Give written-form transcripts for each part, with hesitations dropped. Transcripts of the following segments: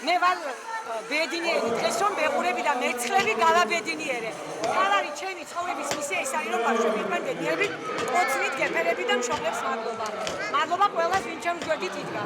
მე ვარ ბედნიერი, დღეს რომ მეყურები და მეცხრები გავაბედნიერე. არ არის ჩემი ცხოვრების მისია ის არის რომ ბავშვები იყვნენ ბედნიერები, ოცნით გეფერები და მშობლებს მადლობა. მადლობა ყველას, ვინც ჩემს გვერდით იდგა.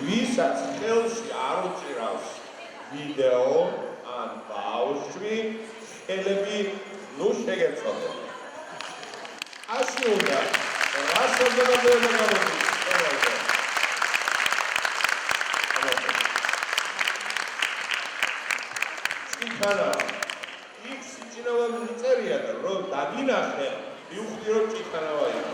ვისაც ხელში არ უჭირავს ვიდეო ან ბავშვი, ხელები ნუ შეგეწოდოთ. ასე უნდა, რა საზოგადოება გამოდის. ჭიქანა, იქ სიჭინავა მიწერია და რომ დაგინახე, მივხვდი რომ ჭიქანავა იყო.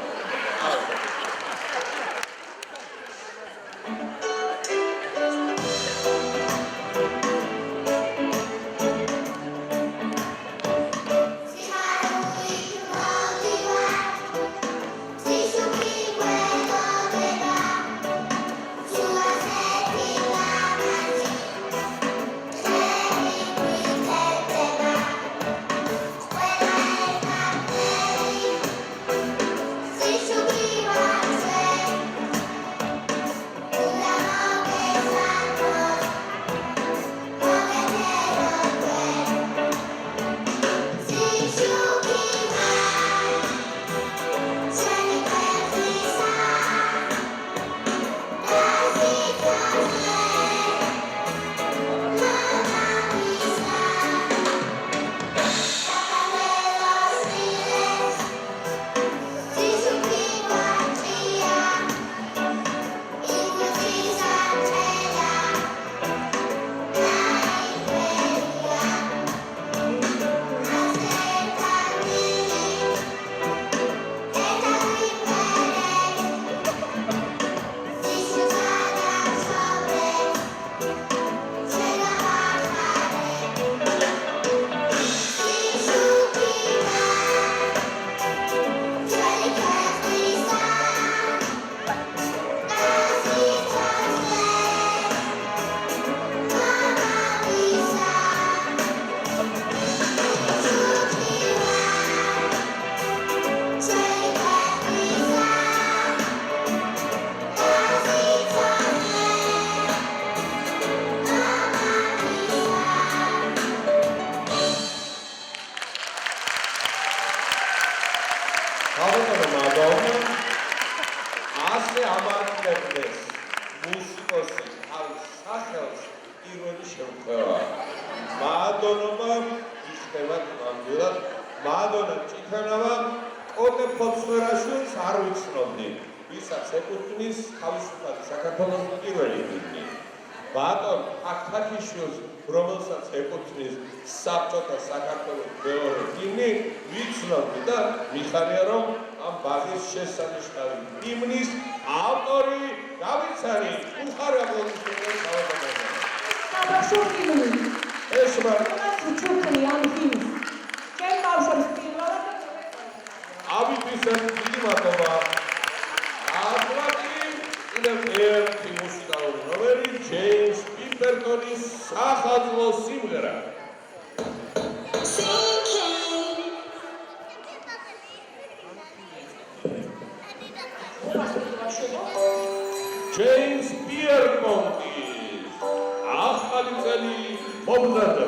არ ვიცნობდი, ვისაც ეკუთვნის თავისუფალი საქართველოს პირველი ჰიმნი. ბატონ აკაკიშვილს, რომელსაც ეკუთვნის საბჭოთა საქართველოს მეორე ჰიმნი, ვიცნობდი და მიხარია, რომ ამ ბაღის შესანიშნავი ჰიმნის ავტორი გავიცანი. უხარია მოგიწევს თავადაბადა. საბავშვო ჰიმნი. ეს მაგრამ უჩუქნი ამ ჰიმნს. ჩემ ბავშვებს პირველად ავიფისებ დიდი მადლობა. აბლაკი კიდევ ერთი მუსიკალური ნომერი ჯეიმს პიმპერტონის სახალხო სიმღერა. ჯეიმს პიერპონტის ახალი წელი მომზადდა.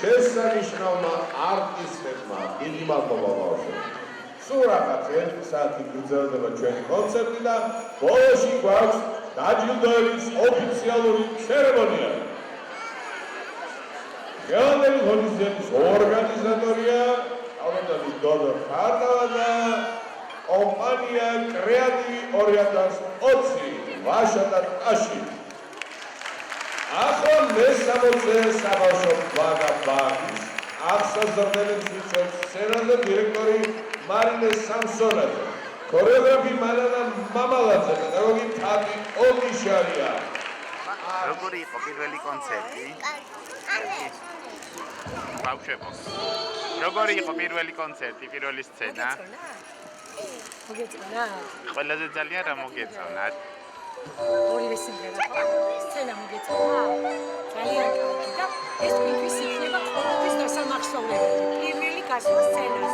შესანიშნავმა არტისტებმა დიდი მადლობა ბავშვებო. სულ რაღაც 1 საათი გრძელდება ჩვენი კონცერტი და ბოლოში გვაქვს დაჯილდოების ოფიციალური ცერემონია. დღევანდელი ღონისძიების ორგანიზატორია ალბათად დოდო ხარდავა და კომპანია კრეატივი 2020 ვაშა და ტაში. ახლა მე-60 საბავშვო ბაღა ბაღის აღსაზრდელებს ვიწევს სცენაზე დირექტორი მარინე სამსონაძე, ქორეოგრაფი მანანა მამალაძე, პედაგოგი თაკი ოგიშარია. როგორი იყო პირველი კონცერტი? ბავშვებო. როგორი იყო პირველი კონცერტი, პირველი სცენა? მოგეწონათ? ყველაზე ძალიან რა მოგეწონათ? ორივე სიმღერა სცენა მოგეწონა? ძალიან კარგი და ეს თქვენთვის იქნება ყოველთვის დასამახსოვრებელი. პირველი გასვლა სცენაზე.